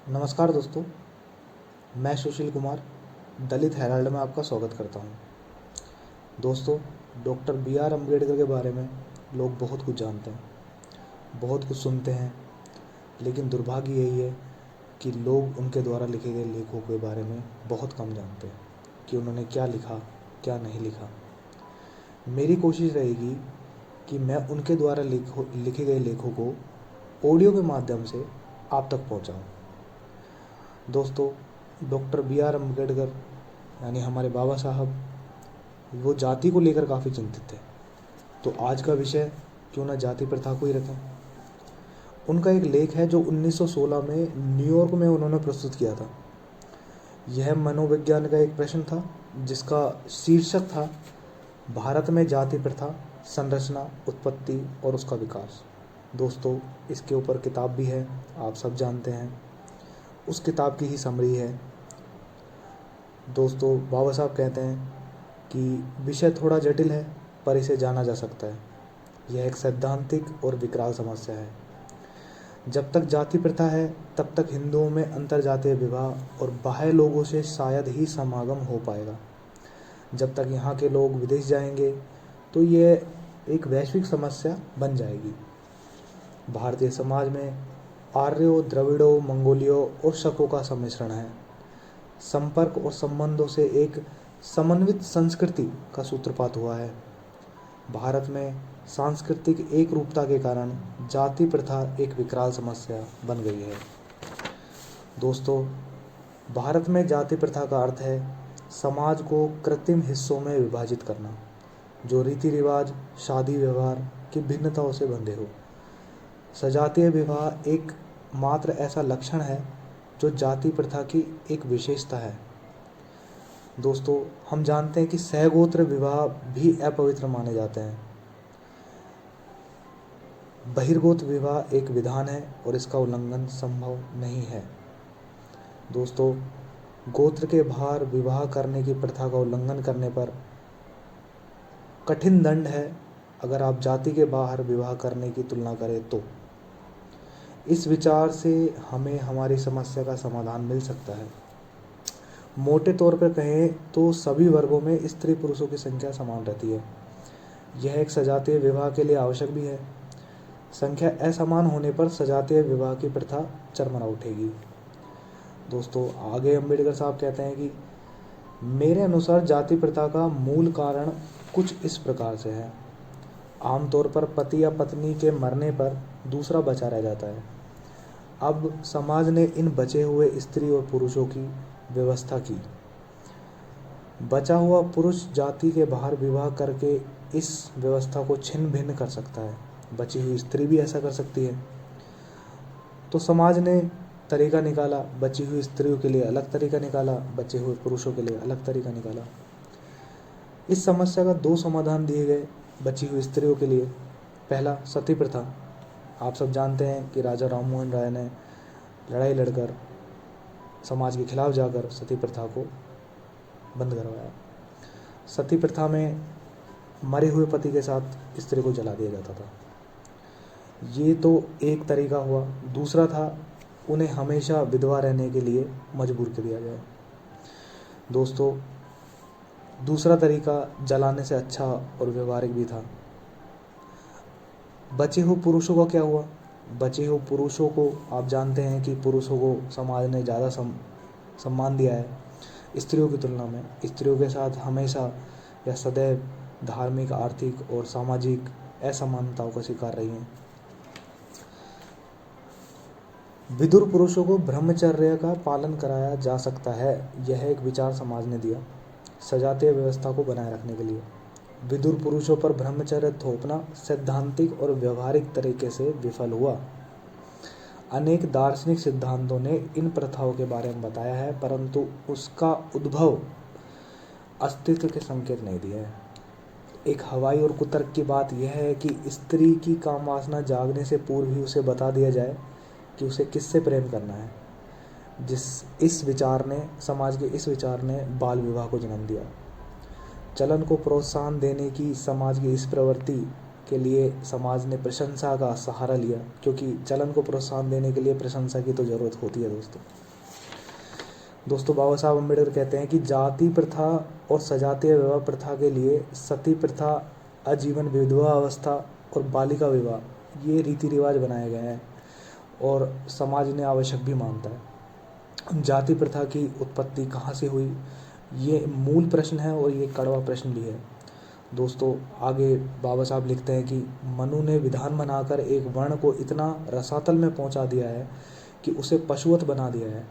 नमस्कार दोस्तों, मैं सुशील कुमार दलित हेराल्ड में आपका स्वागत करता हूं। दोस्तों, डॉक्टर बी.आर. अम्बेडकर के बारे में लोग बहुत कुछ जानते हैं, बहुत कुछ सुनते हैं, लेकिन दुर्भाग्य यही है कि लोग उनके द्वारा लिखे गए लेखों के बारे में बहुत कम जानते हैं कि उन्होंने क्या लिखा, क्या नहीं लिखा। मेरी कोशिश रहेगी कि मैं उनके द्वारा लिखे गए लेखों को ऑडियो के माध्यम से आप तक पहुंचाऊं। दोस्तों, डॉक्टर बी.आर. अम्बेडकर यानी हमारे बाबा साहब, वो जाति को लेकर काफ़ी चिंतित थे। तो आज का विषय क्यों ना जाति प्रथा को ही रखें। उनका एक लेख है जो 1916 में न्यूयॉर्क में उन्होंने प्रस्तुत किया था। यह मनोविज्ञान का एक प्रश्न था जिसका शीर्षक था भारत में जाति प्रथा, संरचना, उत्पत्ति और उसका विकास। दोस्तों, इसके ऊपर किताब भी है, आप सब जानते हैं। उस किताब की ही समरी है। दोस्तों, बाबा साहब कहते हैं कि विषय थोड़ा जटिल है पर इसे जाना जा सकता है। यह एक सैद्धांतिक और विकराल समस्या है। जब तक जाति प्रथा है तब तक हिंदुओं में अंतरजातीय विवाह और बाह्य लोगों से शायद ही समागम हो पाएगा। जब तक यहाँ के लोग विदेश जाएंगे तो यह एक वैश्विक समस्या बन जाएगी। भारतीय समाज में आर्यों, द्रविड़ों, मंगोलियों और शकों का सम्मिश्रण है। संपर्क और संबंधों से एक समन्वित संस्कृति का सूत्रपात हुआ है। भारत में सांस्कृतिक एक रूपता के कारण जाति प्रथा एक विकराल समस्या बन गई है। दोस्तों, भारत में जाति प्रथा का अर्थ है समाज को कृत्रिम हिस्सों में विभाजित करना, जो रीति रिवाज, शादी व्यवहार की भिन्नताओं से बंधे हो। सजातीय विवाह एक मात्र ऐसा लक्षण है जो जाति प्रथा की एक विशेषता है। दोस्तों, हम जानते हैं कि सहगोत्र विवाह भी अपवित्र माने जाते हैं। बहिर्गोत्र विवाह एक विधान है और इसका उल्लंघन संभव नहीं है। दोस्तों, गोत्र के बाहर विवाह करने की प्रथा का उल्लंघन करने पर कठिन दंड है अगर आप जाति के बाहर विवाह करने की तुलना करें तो। इस विचार से हमें हमारी समस्या का समाधान मिल सकता है। मोटे तौर पर कहें तो सभी वर्गों में स्त्री पुरुषों की संख्या समान रहती है। यह एक सजातीय विवाह के लिए आवश्यक भी है। संख्या असमान होने पर सजातीय विवाह की प्रथा चरमरा उठेगी। दोस्तों, आगे अम्बेडकर साहब कहते हैं कि मेरे अनुसार जाति प्रथा का मूल कारण कुछ इस प्रकार से है। आमतौर पर पति या पत्नी के मरने पर दूसरा बचा रह जाता है। अब समाज ने इन बचे हुए स्त्री और पुरुषों की व्यवस्था की। बचा हुआ पुरुष जाति के बाहर विवाह करके इस व्यवस्था को छिन्न भिन्न कर सकता है। बची हुई स्त्री भी ऐसा कर सकती है। तो समाज ने तरीका निकाला, बची हुई स्त्रियों के लिए अलग तरीका निकाला, बचे हुए पुरुषों के लिए अलग तरीका निकाला। इस समस्या का दो समाधान दिए गए बची हुई स्त्रियों के लिए। पहला, सती प्रथा। आप सब जानते हैं कि राजा राम मोहन राय ने लड़ाई लड़कर समाज के खिलाफ जाकर सती प्रथा को बंद करवाया। सती प्रथा में मरे हुए पति के साथ स्त्री को जला दिया जाता था। ये तो एक तरीका हुआ। दूसरा था उन्हें हमेशा विधवा रहने के लिए मजबूर कर दिया जाए। दोस्तों, दूसरा तरीका जलाने से अच्छा और व्यवहारिक भी था। बचे हुए पुरुषों का क्या हुआ? बचे हुए पुरुषों को आप जानते हैं कि पुरुषों को समाज ने ज़्यादा सम्मान दिया है स्त्रियों की तुलना में। स्त्रियों के साथ हमेशा या सदैव धार्मिक, आर्थिक और सामाजिक असमानताओं का शिकार रही हैं। विदुर पुरुषों को ब्रह्मचर्य का पालन कराया जा सकता है, यह एक विचार समाज ने दिया सजातीय व्यवस्था को बनाए रखने के लिए। विदुर पुरुषों पर ब्रह्मचर्य थोपना सैद्धांतिक और व्यवहारिक तरीके से विफल हुआ। अनेक दार्शनिक सिद्धांतों ने इन प्रथाओं के बारे में बताया है, परंतु उसका उद्भव अस्तित्व के संकेत नहीं दिए हैं। एक हवाई और कुतर्क की बात यह है कि स्त्री की काम वासना जागने से पूर्व ही उसे बता दिया जाए कि उसे किससे प्रेम करना है। समाज के इस विचार ने बाल विवाह को जन्म दिया। चलन को प्रोत्साहन देने की समाज की इस प्रवृत्ति के लिए समाज ने प्रशंसा का सहारा लिया, क्योंकि चलन को प्रोत्साहन देने के लिए प्रशंसा की तो ज़रूरत होती है दोस्तों। बाबा साहब अम्बेडकर कहते हैं कि जाति प्रथा और सजातीय विवाह प्रथा के लिए सती प्रथा, आजीवन विधवा अवस्था और बालिका विवाह ये रीति रिवाज बनाए गए हैं और समाज ने आवश्यक भी मानता है। जाति प्रथा की उत्पत्ति कहाँ से हुई, ये मूल प्रश्न है और ये कड़वा प्रश्न भी है दोस्तों। आगे बाबा साहब लिखते हैं कि मनु ने विधान बनाकर एक वर्ण को इतना रसातल में पहुंचा दिया है कि उसे पशुवत बना दिया है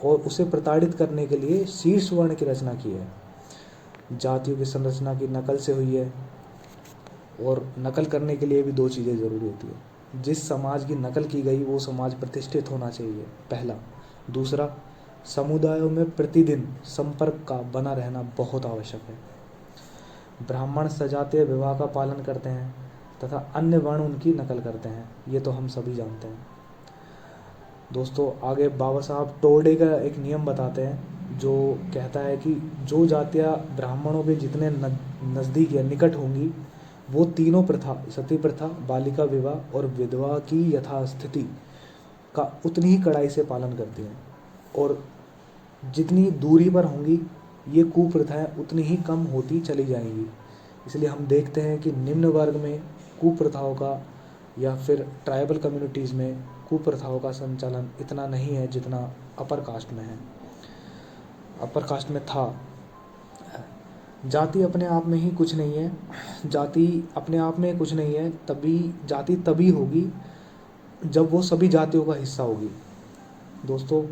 और उसे प्रताड़ित करने के लिए शीर्ष वर्ण की रचना की है। जातियों की संरचना की नकल से हुई है और नकल करने के लिए भी दो चीज़ें ज़रूरी होती है। जिस समाज की नकल की गई वो समाज प्रतिष्ठित होना चाहिए, पहला। दूसरा, समुदायों में प्रतिदिन संपर्क का बना रहना बहुत आवश्यक है। ब्राह्मण सजातीय विवाह का पालन करते हैं तथा अन्य वर्ण उनकी नकल करते हैं, ये तो हम सभी जानते हैं दोस्तों। आगे बाबा साहब टोरडे का एक नियम बताते हैं जो कहता है कि जो जातियाँ ब्राह्मणों के जितने नज़दीक या निकट होंगी वो तीनों प्रथा, सती प्रथा, बालिका विवाह और विधवा की यथास्थिति का उतनी ही कड़ाई से पालन करती हैं, और जितनी दूरी पर होंगी ये कुप्रथाएं उतनी ही कम होती चली जाएंगी। इसलिए हम देखते हैं कि निम्न वर्ग में कुप्रथाओं का या फिर ट्राइबल कम्युनिटीज़ में कुप्रथाओं का संचालन इतना नहीं है जितना अपर कास्ट में है, अपर कास्ट में था। जाति अपने आप में ही कुछ नहीं है, जाति अपने आप में कुछ नहीं है, जाति तभी होगी जब वो सभी जातियों का हिस्सा होगी दोस्तों।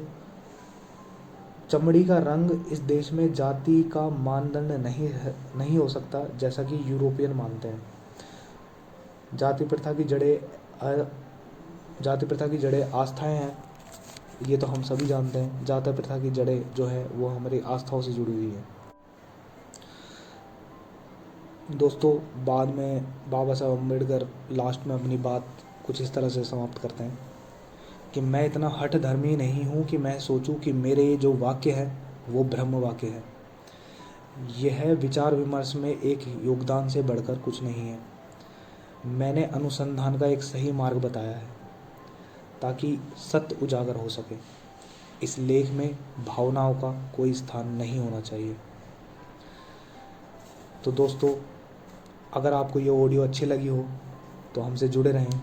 चमड़ी का रंग इस देश में जाति का मानदंड नहीं हो सकता, जैसा कि यूरोपियन मानते हैं। जाति प्रथा की जड़ें आस्थाएं हैं, ये तो हम सभी जानते हैं। जाति प्रथा की जड़ें जो है वो हमारी आस्थाओं से जुड़ी हुई है दोस्तों। बाद में बाबा साहब अम्बेडकर लास्ट में अपनी बात कुछ इस तरह से समाप्त करते हैं कि मैं इतना हठ धर्मी नहीं हूँ कि मैं सोचूं कि मेरे ये जो वाक्य है वो ब्रह्म वाक्य है। यह विचार विमर्श में एक योगदान से बढ़कर कुछ नहीं है। मैंने अनुसंधान का एक सही मार्ग बताया है ताकि सत्य उजागर हो सके। इस लेख में भावनाओं का कोई स्थान नहीं होना चाहिए। तो दोस्तों, अगर आपको ये ऑडियो अच्छी लगी हो तो हमसे जुड़े रहें।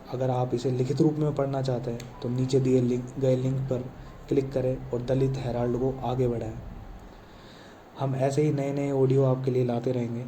अगर आप इसे लिखित रूप में पढ़ना चाहते हैं तो नीचे दिए गए लिंक पर क्लिक करें और दलित हेराल्ड को आगे बढ़ाएं। हम ऐसे ही नए नए ऑडियो आपके लिए लाते रहेंगे।